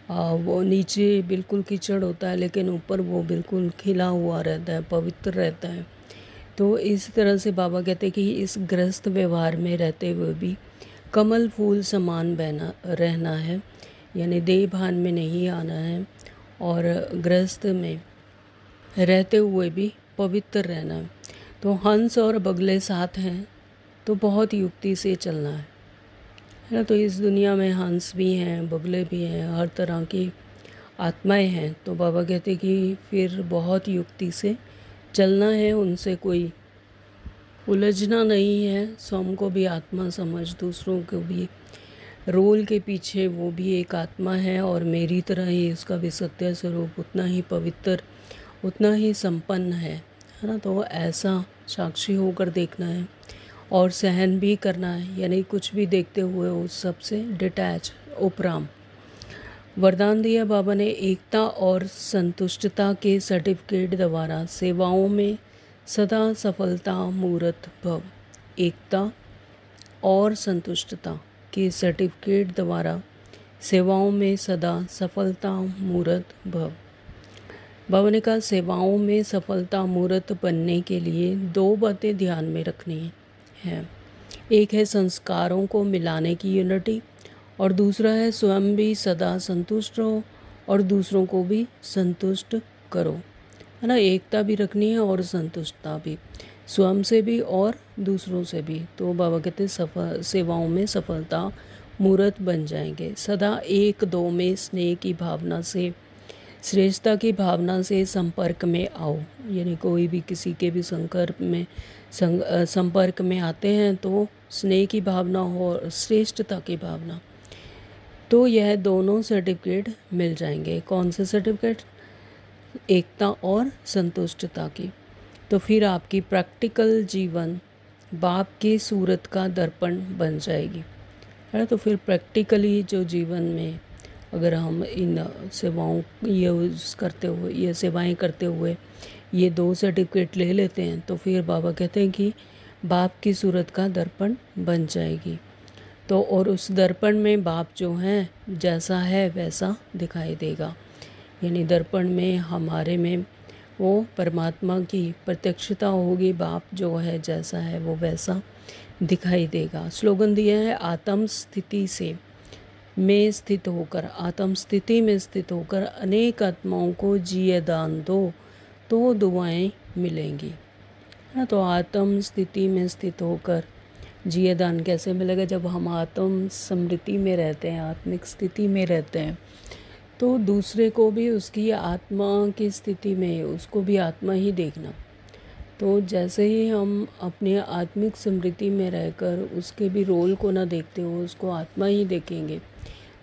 वो नीचे बिल्कुल कीचड़ होता है लेकिन ऊपर वो बिल्कुल खिला हुआ रहता है, पवित्र रहता है। तो इस तरह से बाबा कहते हैं कि इस गृहस्थ व्यवहार में रहते हुए भी कमल फूल समान बहना रहना है, यानी देह भान में नहीं आना है, और गृहस्थ में रहते हुए भी पवित्र रहना है। तो हंस और बगले साथ हैं तो बहुत युक्ति से चलना है ना। तो इस दुनिया में हंस भी हैं, बगले भी हैं, हर तरह की आत्माएं हैं। तो बाबा कहते कि फिर बहुत युक्ति से चलना है, उनसे कोई उलझना नहीं है। स्वयं को भी आत्मा समझ, दूसरों को भी रोल के पीछे वो भी एक आत्मा है, और मेरी तरह ही इसका भी सत्य स्वरूप उतना ही पवित्र, उतना ही संपन्न है ना। तो ऐसा साक्षी होकर देखना है और सहन भी करना है, यानी कुछ भी देखते हुए उस सब से डिटैच, उपराम। वरदान दिया बाबा ने, एकता और संतुष्टता के सर्टिफिकेट द्वारा सेवाओं में सदा सफलता मूर्त भव। एकता और संतुष्टता के सर्टिफिकेट द्वारा सेवाओं में सदा सफलता मूर्त भव। बाबा ने कहा, सेवाओं में सफलता मूर्त बनने के लिए 2 बातें ध्यान में रखनी है। एक है संस्कारों को मिलाने की यूनिटी, और दूसरा है स्वयं भी सदा संतुष्ट रहो और दूसरों को भी संतुष्ट करो, है ना। एकता भी रखनी है और संतुष्टता भी, स्वयं से भी और दूसरों से भी। तो बाबा कहते सेवाओं में सफलता मूर्त बन जाएंगे। सदा 1-2 में स्नेह की भावना से, श्रेष्ठता की भावना से संपर्क में आओ, यानी कोई भी किसी के भी संपर्क में आते हैं तो स्नेह की भावना हो और श्रेष्ठता की भावना, तो यह दोनों सर्टिफिकेट मिल जाएंगे। कौन से सर्टिफिकेट? एकता और संतुष्टता की। तो फिर आपकी प्रैक्टिकल जीवन बाप की सूरत का दर्पण बन जाएगी, है। तो फिर प्रैक्टिकली जो जीवन में अगर हम इन सेवाओं यूज़ करते हुए, ये सेवाएं करते हुए ये 2 सर्टिफिकेट ले लेते हैं, तो फिर बाबा कहते हैं कि बाप की सूरत का दर्पण बन जाएगी। तो और उस दर्पण में बाप जो हैं जैसा है वैसा दिखाई देगा, यानी दर्पण में हमारे में वो परमात्मा की प्रत्यक्षता होगी। बाप जो है जैसा है वो वैसा दिखाई देगा। स्लोगन दिया है, आत्म स्थिति से में स्थित होकर, आत्म स्थिति में स्थित होकर अनेक आत्माओं को जिए दान दो तो दुआएं मिलेंगी, है। तो आत्म स्थिति में स्थित होकर जिए दान कैसे मिलेगा? जब हम आत्म स्मृति में रहते हैं, आत्मिक स्थिति में रहते हैं, तो दूसरे को भी उसकी आत्मा की स्थिति में, उसको भी आत्मा ही देखना। तो जैसे ही हम अपने आत्मिक स्मृति में रहकर उसके भी रोल को ना देखते हो, उसको आत्मा ही देखेंगे,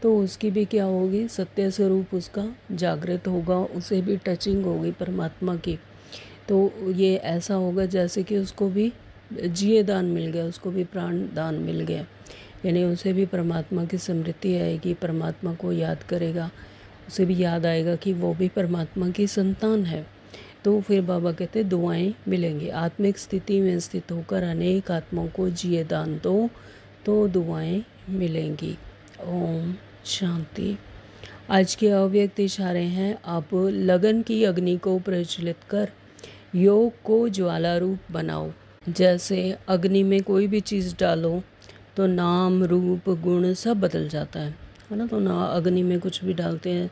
तो उसकी भी क्या होगी? सत्य स्वरूप उसका जागृत होगा, उसे भी टचिंग होगी परमात्मा की। तो ये ऐसा होगा जैसे कि उसको भी जिए दान मिल गया, उसको भी प्राण दान मिल गया, यानी उसे भी परमात्मा की स्मृति आएगी, परमात्मा को याद करेगा, उसे भी याद आएगा कि वो भी परमात्मा की संतान है। तो फिर बाबा कहते दुआएं मिलेंगी। आत्मिक स्थिति में स्थित होकर अनेक आत्माओं को जिए दान दो तो दुआएं मिलेंगी। ओम शांति। आज के अव्यक्त इशारे हैं, आप लगन की अग्नि को प्रज्वलित कर योग को ज्वाला रूप बनाओ। जैसे अग्नि में कोई भी चीज़ डालो तो नाम रूप गुण सब बदल जाता है ना। तो ना अग्नि में कुछ भी डालते हैं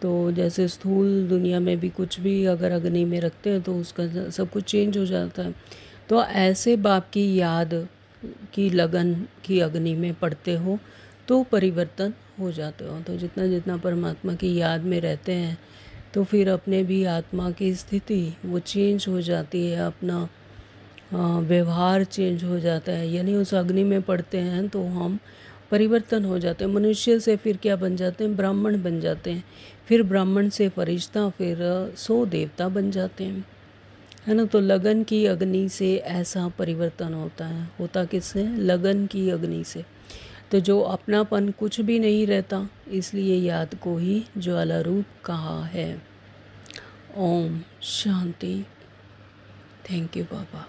तो जैसे स्थूल दुनिया में भी कुछ भी अगर अग्नि में रखते हैं तो उसका सब कुछ चेंज हो जाता है। तो ऐसे बाप की याद की लगन की अग्नि में पड़ते हो तो परिवर्तन हो जाते हो। तो जितना जितना परमात्मा की याद में रहते हैं तो फिर अपने भी आत्मा की स्थिति वो चेंज हो जाती है, अपना व्यवहार चेंज हो जाता है। यानी उस अग्नि में पड़ते हैं तो हम परिवर्तन हो जाते हैं। मनुष्य से फिर क्या बन जाते हैं? ब्राह्मण बन जाते हैं। फिर ब्राह्मण से फरिश्ता, फिर 100 देवता बन जाते हैं, है ना। तो लगन की अग्नि से ऐसा परिवर्तन होता है। होता किससे? लगन की अग्नि से। तो जो अपनापन कुछ भी नहीं रहता, इसलिए याद को ही ज्वाला रूप कहा है। ओम शांति। Thank you Baba.